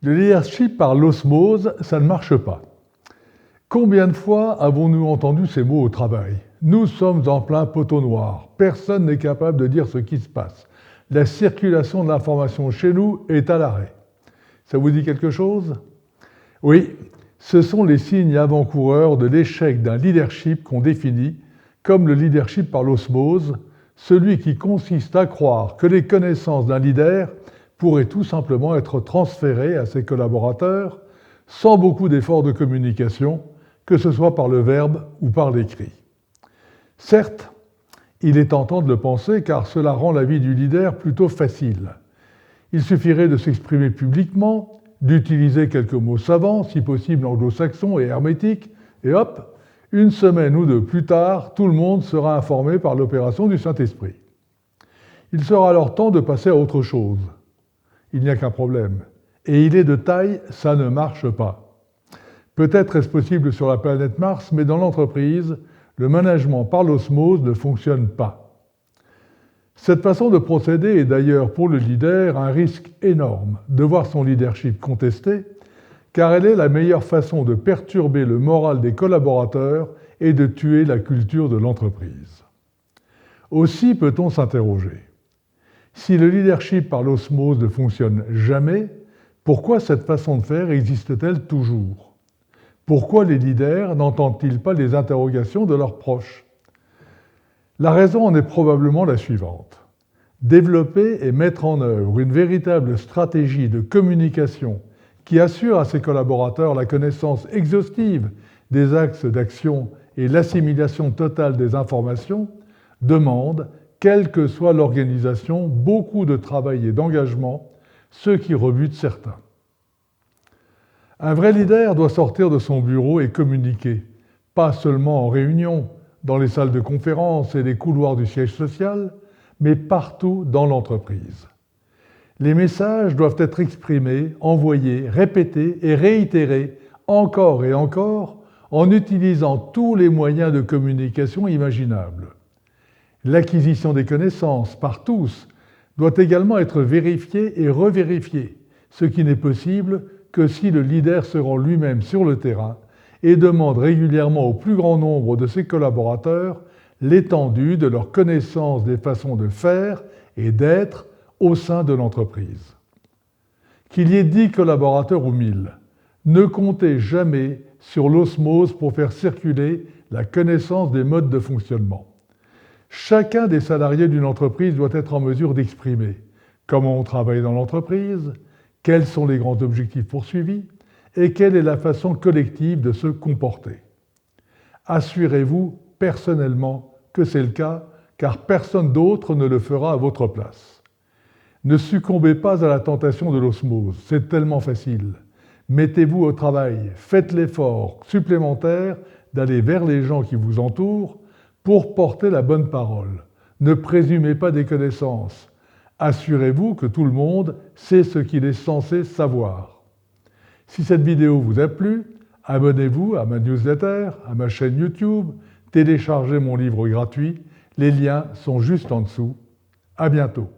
Le leadership par l'osmose, ça ne marche pas. Combien de fois avons-nous entendu ces mots au travail ? Nous sommes en plein poteau noir. Personne n'est capable de dire ce qui se passe. La circulation de l'information chez nous est à l'arrêt. Ça vous dit quelque chose ? Oui, ce sont les signes avant-coureurs de l'échec d'un leadership qu'on définit comme le leadership par l'osmose, celui qui consiste à croire que les connaissances d'un leader pourraient tout simplement être transférées à ses collaborateurs sans beaucoup d'efforts de communication, que ce soit par le verbe ou par l'écrit. Certes, il est tentant de le penser car cela rend la vie du leader plutôt facile. Il suffirait de s'exprimer publiquement, d'utiliser quelques mots savants, si possible anglo-saxons et hermétiques, et hop, une semaine ou deux plus tard, tout le monde sera informé par l'opération du Saint-Esprit. Il sera alors temps de passer à autre chose. Il n'y a qu'un problème. Et il est de taille, ça ne marche pas. Peut-être est-ce possible sur la planète Mars, mais dans l'entreprise, le management par l'osmose ne fonctionne pas. Cette façon de procéder est d'ailleurs pour le leader un risque énorme de voir son leadership contesté, car elle est la meilleure façon de perturber le moral des collaborateurs et de tuer la culture de l'entreprise. Aussi peut-on s'interroger. Si le leadership par l'osmose ne fonctionne jamais, pourquoi cette façon de faire existe-t-elle toujours ? Pourquoi les leaders n'entendent-ils pas les interrogations de leurs proches ? La raison en est probablement la suivante. Développer et mettre en œuvre une véritable stratégie de communication qui assure à ses collaborateurs la connaissance exhaustive des axes d'action et l'assimilation totale des informations demande, quelle que soit l'organisation, beaucoup de travail et d'engagement, ce qui rebute certains. Un vrai leader doit sortir de son bureau et communiquer, pas seulement en réunion, dans les salles de conférence et les couloirs du siège social, mais partout dans l'entreprise. Les messages doivent être exprimés, envoyés, répétés et réitérés encore et encore en utilisant tous les moyens de communication imaginables. L'acquisition des connaissances par tous doit également être vérifiée et revérifiée, ce qui n'est possible que si le leader se rend lui-même sur le terrain et demande régulièrement au plus grand nombre de ses collaborateurs l'étendue de leur connaissance des façons de faire et d'être au sein de l'entreprise. Qu'il y ait 10 collaborateurs ou 1000, ne comptez jamais sur l'osmose pour faire circuler la connaissance des modes de fonctionnement. Chacun des salariés d'une entreprise doit être en mesure d'exprimer comment on travaille dans l'entreprise, quels sont les grands objectifs poursuivis et quelle est la façon collective de se comporter. Assurez-vous personnellement que c'est le cas, car personne d'autre ne le fera à votre place. Ne succombez pas à la tentation de l'osmose, c'est tellement facile. Mettez-vous au travail, faites l'effort supplémentaire d'aller vers les gens qui vous entourent pour porter la bonne parole. Ne présumez pas des connaissances. Assurez-vous que tout le monde sait ce qu'il est censé savoir. Si cette vidéo vous a plu, abonnez-vous à ma newsletter, à ma chaîne YouTube, téléchargez mon livre gratuit. Les liens sont juste en dessous. À bientôt.